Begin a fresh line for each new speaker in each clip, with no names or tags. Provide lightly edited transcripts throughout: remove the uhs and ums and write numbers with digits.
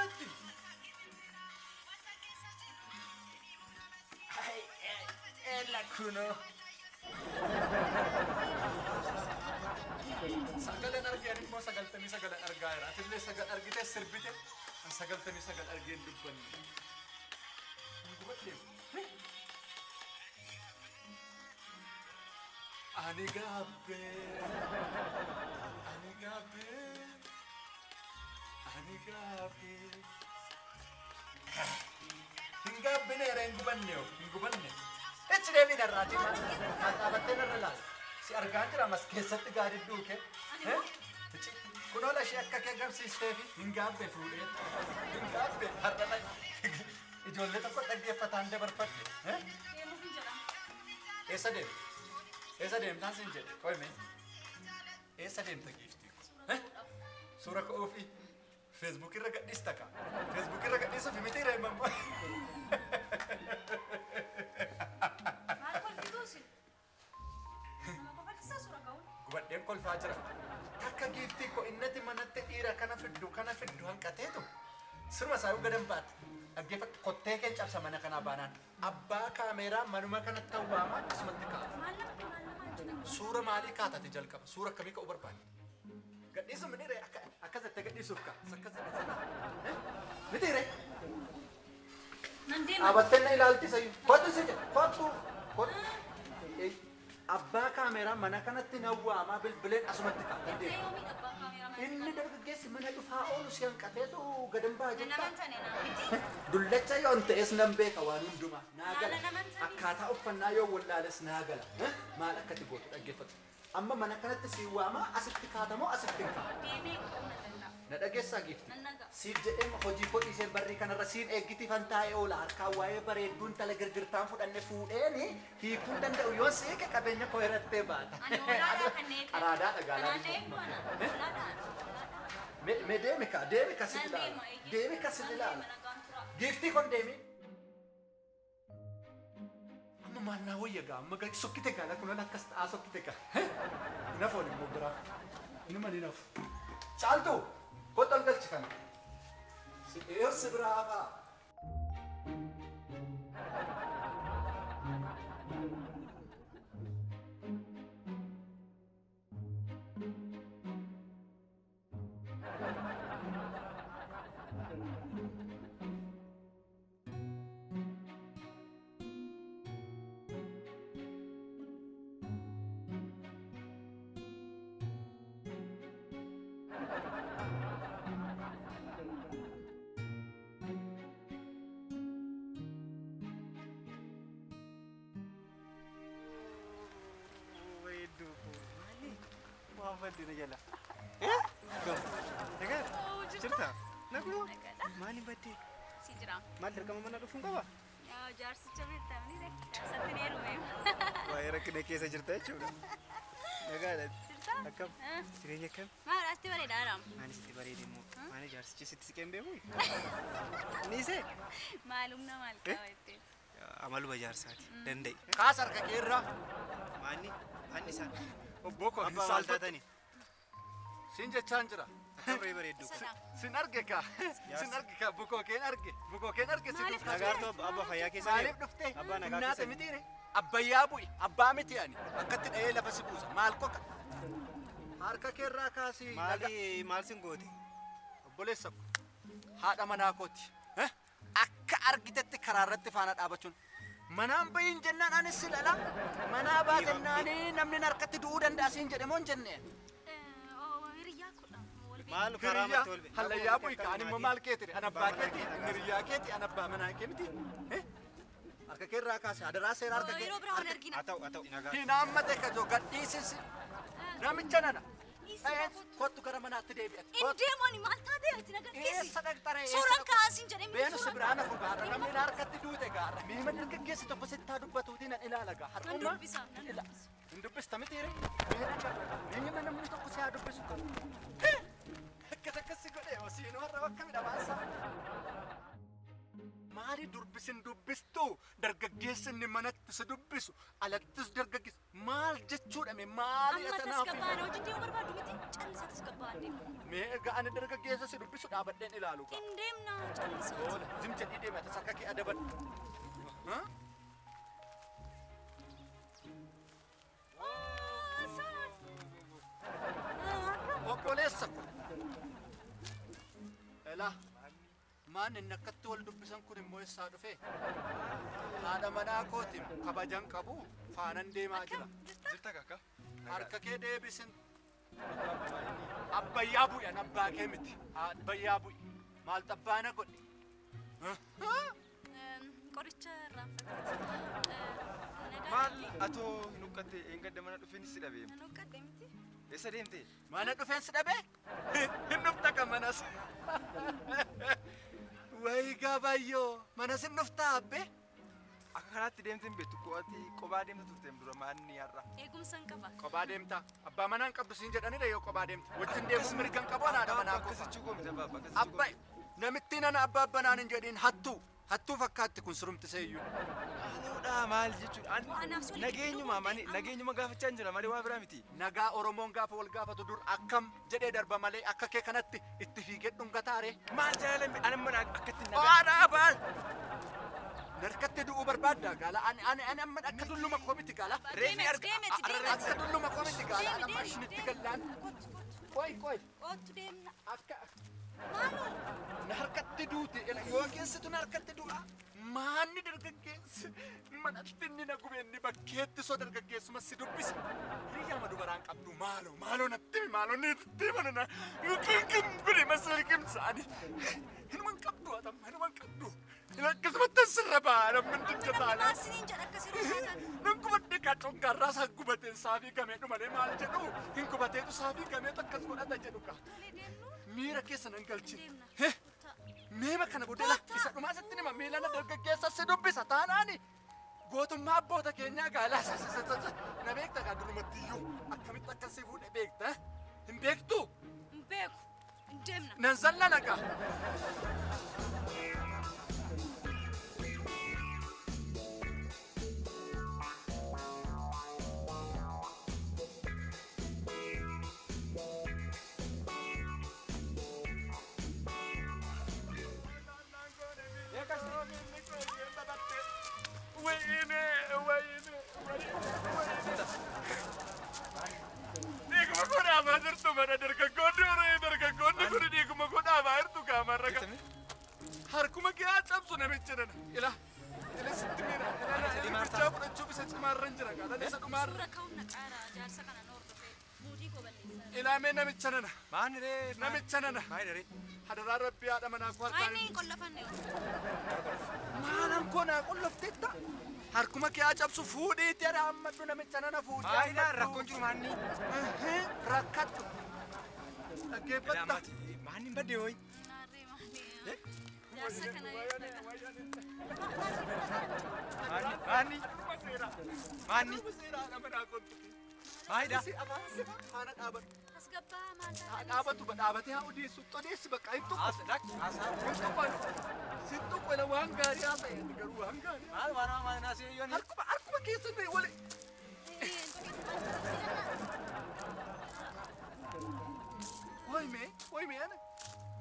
أكدي هاي إلا كونو سجلن أرجعني مو سجلتني سجلن أرجعير أتلي سجل أرجيته سربيته أن سجلتني سجل أرجين دبني أني قابل هنقاب بنير هنقبني إيش رأيين الراتب ما أبتدي نرلال سي أرجعت رامس كيسة تقارب دوكه ها كنوا لا شيء كأكيد جام سيستفي هنقاب بفوري هنقاب بهرنا يجولي تقول تجي فتان ده برفت ها إيش أديم تانسين جد كوي مين إيش أديم تجيفتي ها سورة كوفي فيسبوك الرجع ديستكا فيسبوك الرجع ديسو في متى رأي ماما قبل ديم كل فاجرة كاكا جيفتي كو إنتي منات إيرا كنا فدو هن كتيتو سرما سايو قدام بات أجيب كتة كن جاب سمانا كنا بانان أبا كاميرا منو كنا تواما اسمه تكات سورة مالي كاتا تجال كم سورة كمي كأوبر بان قد إيسو مني رأي أكذا تقدر يسوفك سكذا متى رأي أبتنا إلالتي سيو فاتو سيجا فاتو أبا كاميرا منا كنا تنوّا بالبلد أسمع تكاد إني درك جس منا يفعلوا شيء كتير قدام باجي دلتة يوم تيس نمبي كوانون دوما ناقل أكاتا أفنى يو ولا لس ناقل ما لك تقول أجفت أما منا كنا تسيوا ما أسكت مو أسكت ندأجي ساقيف سيد جم خجي بودي سير بري كان رسين إجتي فانتاي أولا أركاواي بري دون تلاقي جرتام فود أني فود إني في فود أنت ويون سيك كابينة كويرت تبات أرادا أقالا ديمي كاسيدلال جيفتي كون ديمي أما ما ناوي يا جام ما قال سكتة كذا كنا نكست سكتة كذا نفوني مبرا إنما نف شالتو كنت أقول شكان إيه سبراغا بدي رجلا إيه؟ كم؟ تكاد؟ شرطة؟ نقول ماني بدي
سيجرام
ما تركم من الرفون كوا؟
يا جارس تبي تامني ده ساتني رومي
ويرك نكيس شرطة شو؟ نقول
شرطة؟
كم؟ سريني كم؟
ما راستي بري دارم
ماني ستي بري ديمو ماني جارس جيسي تسكين بيموي نيسه
معلومنا مالك ويتي
عملوا بجار ساتي دندي
كاسر كيرا
ماني سان
بوكو
أبا والدتني
سينجا تشانجرا
كبري بريدو
سنرجع بوكو كين أرجع سيدو
نغارتو أبا خياكي سني
مالك نفتي
أبا نغارتي
نات
سني
مديري أبا يابوي أبا متياني أكتر إيه لفظ بوسا مالكوك هاركا كيرا كاسي
مال سنغودي
بوليسك هذا مناكوتي ها أك أرجعت كرارت فانا أبتشون منام بين جنان أنا سلالة منابات الناني نمني نركت دودن داسين جرمون جنة
مال كرامة تولبي
هلا يا أبوي كاني ممال كتير أنا باكتي نريا كتي أنا بامنا كمتي أركا كيرا كاسي هذا راسي أركا كيرا
أتو
هنا أما دكا جو قديسي نامي جنانا كوتو كرامنا تديبي
إنديموني ما تادي أتنا
إيه
قديسي
صدق ترى
سوران كاسين جرمي
بينو سبرانا فقارا نمني ناركت دودة قارا مين ما نركب جيسي تبص تادو بتودينا إلى لقى
ندور بيسا
ندبس تمتيري مين ما نمني تقصي هادو بس كذا كسي كده وسينو هذا وكم ده ماسا ماري دبسن دبستو درجة جيسن منات sidubbisu alattis dargaggeessa maal jechuudha mee maali
Amma
atanaaf
tasgabbaana hojii deemu barbaadu miti callisa tasgabbaanne.
mee egaa ani dargaggeessa sidubbisu dhaabadheen ilaalu qaba.
Hin deemna callisa.
Oola zim jedhii deemata sarka kee adabadhu. Obboleessa ko. Ela maan inni akkatti wal dubbisan kun immoo eessaa dhufe? Haadha manaa kootiin kabajan qabu faanan deemaa jira.
Jirta kakka?
Harka kee deebisin. Abbayyaa bu'an abbaa kee miti. Abbayyaa bu'i. Maal xabbaana godhi?
Qoricha irraanfatte.
Maal atoo hin huqqatte eeggadda mana dhufeenis si dhabeem.
Nan huqqadde miti.
Eessa deemte?
Mana dhufeen si dhabee? Hin dhufta kan manas. Wayi gaabayyoo manas hin dhuftaa abbee?
Akka kanaatti deemte hin beektu qo'atii qophaa deemte turteem dura maanni har'a.
Eegumsa hin qaba.
Kophaa deemta. Abbaa manaan qabdu siin jedhanidha yoo kophaa deemta. Wajjin deemuun mirga hin qabu haadha manaa qofa.
Akkasitti goomte abbaa akkasitti
Abbaa namittiin ana abbaa abbanaan hin jedhin hattuu. Hattuu fakkaatti kun surumtisee iyyuu.
Haaloodha maal jechuudha? Nageenyuma gaafachaa hin jira malee waa biraa miti.
Nagaa Oromoon gaafa wal gaafatu dur akkam jedhee darba malee akka kee kanatti itti fiigee dhungataare.
Maal jaalame anamma akkatti
Baadhaa baal. Narkatti du'uu barbaadda gaala ani amma akka dulluma koo miti gaala.
Reeffi
Akka dulluma koo miti gaala amma ishinitti gallaan. Qoy.
Oottu deemna.
Akka
Maaloo?
na harkatti duute yoo keessatu na harkatti du'a. Maanni dargaggeessi manatti inni na gube inni bakkeetti soo dargaggeessuma si dubbisa. Hiriyaama dubaraan qabdu maaloo natti maaloo niitti manana yookiin gure masal kimsaani. Hinuman qabdu atam hinuman qabdu. Akkasumatti sirra baala mandicha taala.
Maasiniin jedha akkasii ruufaatan.
Nan gubadde kaacon garraa isaa gubateen saafii gamee dhumalee maal jedhu hin gubateetu saafii gamee akkas godhata jedhu ka.
Tolee deemnu.
Miira keessa nan galchi.
Deemna.
Meema kana boodela isa dhumaa sitti nima miilana dargaggeessa si dubbisa taanaani. Gootummaa abboota keenyaa gaalaa na beekta gaa durumatti iyyuu akkamitti akkasii fuudhee beekta hin beektu
Hin beeku. Hin deemna.
nan zallana gaa. Harkuma kee cabsu namicha nana. Ila sitti miira. Namicha fudhachuuf isa cimaarra hin jira gaala isa dhumaarra.
Suura ka'uun na caara jaarsa kana na hordofee muudii koo balleessaa.
Ilaamee namicha nana.
maanni ree
Namicha nana.
maayidha ree.
Hadaraa rabbii haadha manaa koo harkaan.
Maayini qollafanne
Maalan koo naa qollofteetta. Harkuma kee cabsu fuudhiitti ada ammadhu namicha nana fuudhii.
Maayidha rakkoon jiru maanni.
Rakkadhu. Dhaggeeffatta.
Maanni baddee hoyi.
naarree maali? Jaarsa kana
Maanni. Maanni. Maayidha.
Faana dhaabatu.
tasgabbaa maal ta'a?
Dhaabatu dhaabatee haa odeessu. Odeessi bakka hin tokko. Hin tokko. Sin tokko ila waan gaarii haa ta'e garuu waan gaarii. Harkuma keessatti wali. Hoy mee ana.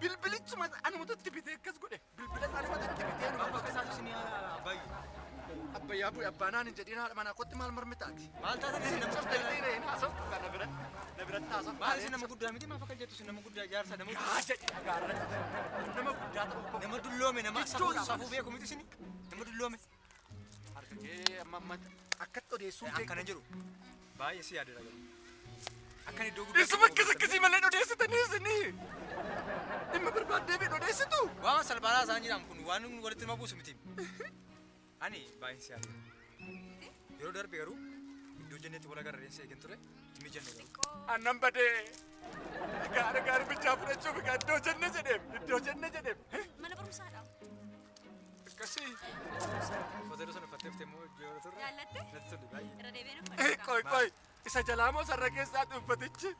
Bilbilichuma ani mutatti bitee akkas godhe. Bilbila ani mutatti bitee nama bakka isaa isin abbayyaa bu'e abbaanaan hin jedhin haadha manaa kootti maal mormitaati.
Maal taatanii isin nama guddaa
Cabdee hin haasa'u kan na biratti haasa'u.
maal isin nama guddaa miti maaf akka jettu isin nama guddaa jaarsa nama
Yaa jedhi dhagaarratti. Nama guddaa ta'u.
nama dulloome nama
Jechuudha.
safuu beeku miti isin nama dulloome.
Harka kee amma akkatti odeessuu
Akkana jiru baay'ee si yaadara garuu akkan iddoo guddaa
Isuma akkasii malee odeessitanii isinii. Dhimma barbaaddee fi odeessitu.
waan salphaadhaa isaan jedhamu kun waan walitti nama buusu miti ani baay'ee si yaadara yeroo darbe garuu iddoo jennetti wal agarra reensa eegin ture inni jenne garuu
Annan badee. Gaara bichaa fudhachuuf iddoo jenne jedheem.
Mana barumsaadha.
Akkasii.
Foteero sana uffattee fittee immoo yeroo turre
Jaallatte?
natti tole baay'ee.
Irra deebiin uffata.
Qoy. Isa jalaa moo sarara keessaati uffatichi?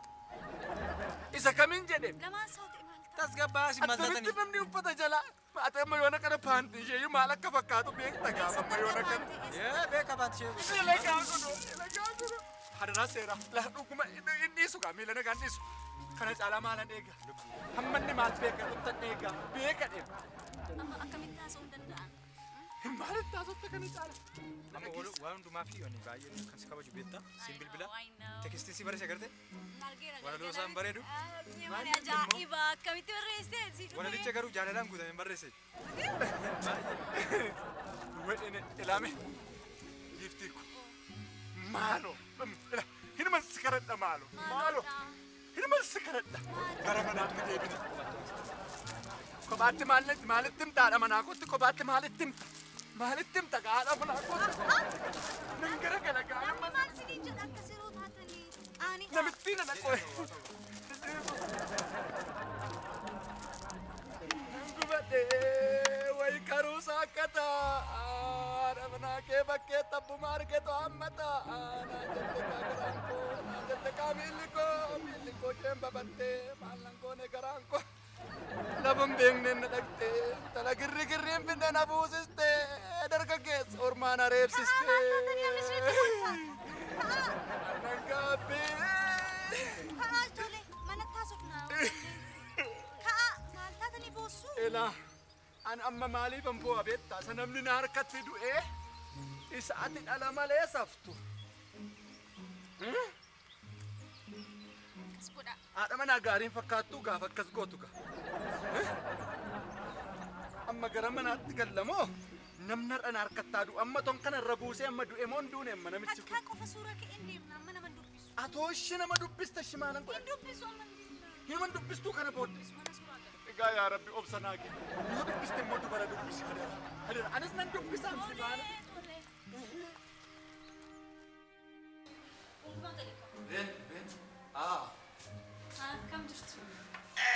Isa kamiin jedheem?
Lamaan isaa ta'e maal
tasgabbaa si matatanii.
Attamitti namni uffata jala. Ati amma yoona kana paantii ishee maal akka fakkaatu beekta gaafa amma yoona kana.
Beeka baati ishee.
Ilagaa kunu. Hadaraa seera. Dhuguma inni dhiisu gaa miila nagaan dhiisu. Kana caalaa maalan eega. Hamma inni maal beeka dhuftan eega. Beeka dheera.
Amma akkamitti haasa'uu hin danda'an?
Maalitti haasofte kana caala?
Amma waan hundumaa fi yoonni baay'ee kan si kabaju beektaa siin bilbila tekstii si barreesse agartee walaloo isaan bareedu
Mani ajaa'iba akkamitti barreessite?
walalicha garuu jaalalaan guutameen barreesse.
Wedhine ilaame giftii ko maalo hinuma si karadha maalo hinuma si karadha gara manaatti deebite. Kophaatti maalitti himtaadha manaa kootti kophaatti maalitti himta? Maalitti himta gaadha manaa kootti? Nan gara gala gaadha manaa.
Maal sinii jedha akka siroo taatanii? Ani
Namitti na dhaqoe. Gubadhee wayi karuusa akka ta'a manaa kee bakkee tabbuma argetu amma ta'a naan jette kaa miilli koo isheen babattee maallan goone garaan koo. Labun beekneen na dhaqxee tala girriin finne na buusiste dargaggeessa ormaan areebsiste. Annan gaabbee.
Ka'aa tole mana taasifnaa. Ka'aa maal taatanii boossu?
Elaa an amma maaliifan bu'a beektaa isa namni na harkatti du'ee isa ati dhala malee saftu.
As godha.
Haadha manaa gaariin fakkaattu gaafa akkas gootu ka. Amma gara manaatti gallamoo namni har'a na harkattaa du'u amma ton kana irra buusee amma du'e moo hin duune amma namichi kun.
Takkaa qofa suuraa ka'een deemna amma nama dubbisu.
Atoo ishee nama dubbista shimaanan godha.
Hin dubbisu amma
Himan dubbistuu kana booddee.
mana suuraa gala.
Egaa yaa Rabbi obsa naa kenni. Yoo dubbiste immoo dubara dubbisi. Hadara anis nan dubbisaan si baana.
Tole. Hundumaa gadi qaba.
Ben.
Akkam jirtu?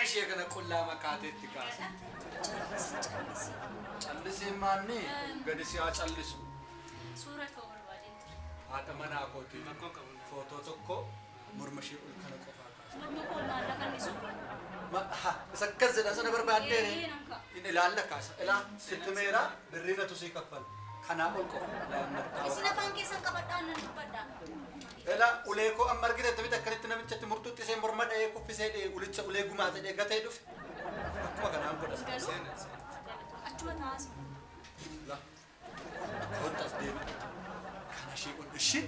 Ishee kana qullaa makaateetti kaase.
Callisi.
Callisee maanni gadi si haa callisu.
Suura ka'uu barbaadeen ture.
Haadha manaa kooti. Footoo tokko morma ishee ol kana qofaa kaase.
Morma koo maallaqa inni suphee.
Isa akkas jedha sana barbaaddeere.
Nan ka'a.
In ilaalla kaasa. Ilaa sitti meeraa birriina tusii kaffala. Kanaa ol qofa.
Isin afaan keessan qabadhaan nan dubbadhaa.
Ela ulee koo amma argite tamit akkanitti namichatti murtuutti isee morma dha'ee kuffisee dha'ee ulicha ulee gumaate dha'ee gatee dhufe. Akkuma kanaan godha.
Galuu. Achuma taa'as.
La. Koottas deema. Kana ishee ol ishee.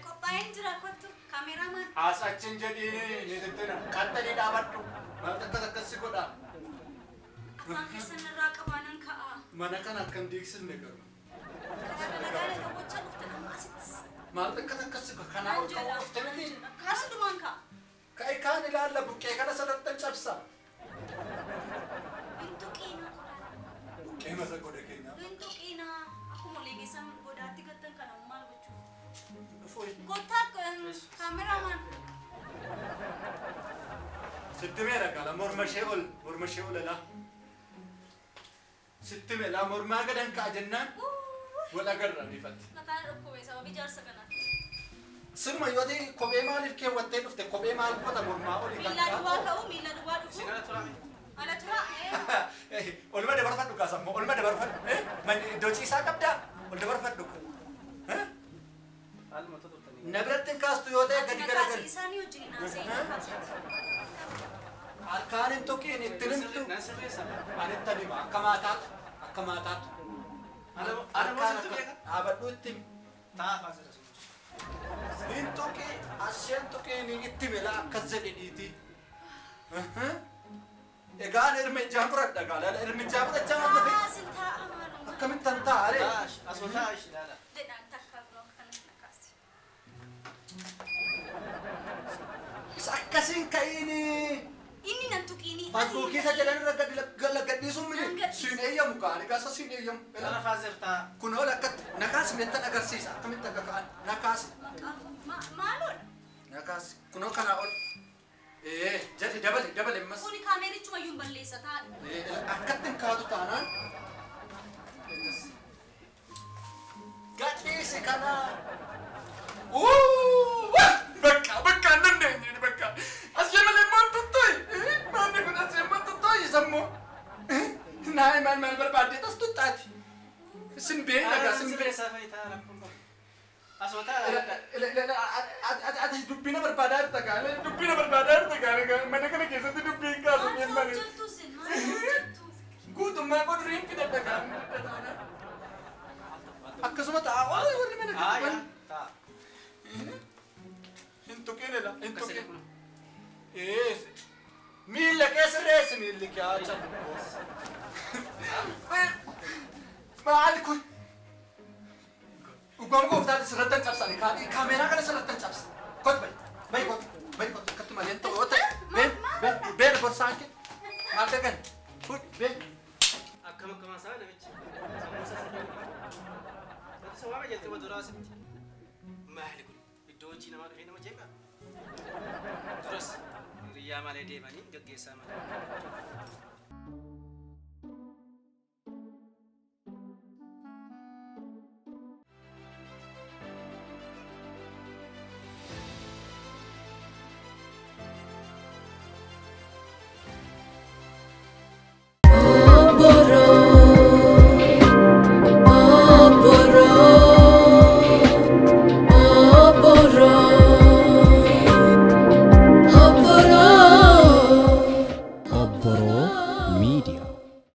Qophaa'een jira kottu kaameramaan.
Haasa'achiin jedhiini ni tittina. Qaxxanii dhaabadhu. Maal akkasi godha.
Afaan keessan irraa qabaanan ka'a.
Mana kana akkan diigsisne garuu.
Karaa galagaala daawwachaa dhuftan amma asittis.
Maal akkasi godha. Kanaa ol ka'uu dhufte miti.
Karaa hundumaan ka'a.
Ka'e kaan ilaalla buqqee kana sadartan cabsa.
Bintu qiinaa qodaa.
Qeema isa godhe keenya.
Bintu qiinaa. Akkuma leegessan godaatti gattan kana maal gochuu?
Dhufuu.
Kottaa kaameramaan.
Sitti meera gala morma ishee ol alaa. Sitti meela mormaa gadan ka'a jennaan wal agarra rifatti.
Mataan dhukkubee sababii jaarsa kanaatti.
Sirma yoo ta'e kophee maaliif keewwattee dhufte kophee maal godha mormaa olii kan
Miila duwwaa ka'u miila duwwaa dhufu. Ala turaa.
Olma dabarfadhu kaasammoo olma dabarfadhu. Iddoo ciisaa qabdaa ol dabarfadhu. Na biratti hin kaastu yoo ta'e gadi garagali.
Isaanii wajjin naasee kaasatti.
Harkaan hin tuqiin ittiin himtu. Anitti hima akka maataatu. Harkaan dhaabadhu itti himi. Hin tuqii asheen tuqiin itti mila akkas jedhe dhiitii. Egaan hirmichaa fudhadha gaala hirmichaa fudhachaa maal lafe.
Asin taa'a maaluma.
Akkamittan taa'are.
Dedhaan takka biroo kanas na kaase.
Isa akkasiin ka'iini.
Inni nan tuqiini.
Faasbuukii isa jedhan irra gadhiisuun mini. Siin eeyyamu kaa'ani gaasa siin eeyyamu. Kunoo lakkatti nakaasi meettan agarsiisa akkamitti akka ka'an nakaasi.
Maaloodha?
Nakaasi kunoo kanaa ol. Jadi dabale ammas.
Kuni kaamerichuma iyyuu balleessa taa'e.
Akkatti hin kaatu taanaan. Gadhiisi kana በቃ እንደኔ በቃ አስጀመለ ማንተቶይ ማን ነው አስጀመንተቶይ ሰሞ ናይ ማን በርባዴ ተስጡጣት ስንቤ ለጋ ስንቤ
ሰፈይታ ለኩም አስወታ
አተ ዱቢና በርባዳር ተጋለ ዱቢና በርባዳር ተጋለ መነከነ ከሰት ዱቢን ጋር የሚመለ ጉቱማ ቆድሪን ከደተካ akkasuma taa'aa warri mana qaban hintu kenela hintu ken miilla keessa reessi miilli kiyaacha maali kun dhugaan gooftaati sirrattan cabsani kaameeraa kana sirrattan cabsa kot bai kot akkatti malee ta'u yoo ta'e been gorsaan kee maal dhagan been
akkama saa namichi سوامي جت بدراسة ما هلكون الدوجي نما رفينا ما جيبا درس ريا ما لدي بني جت جيسا ما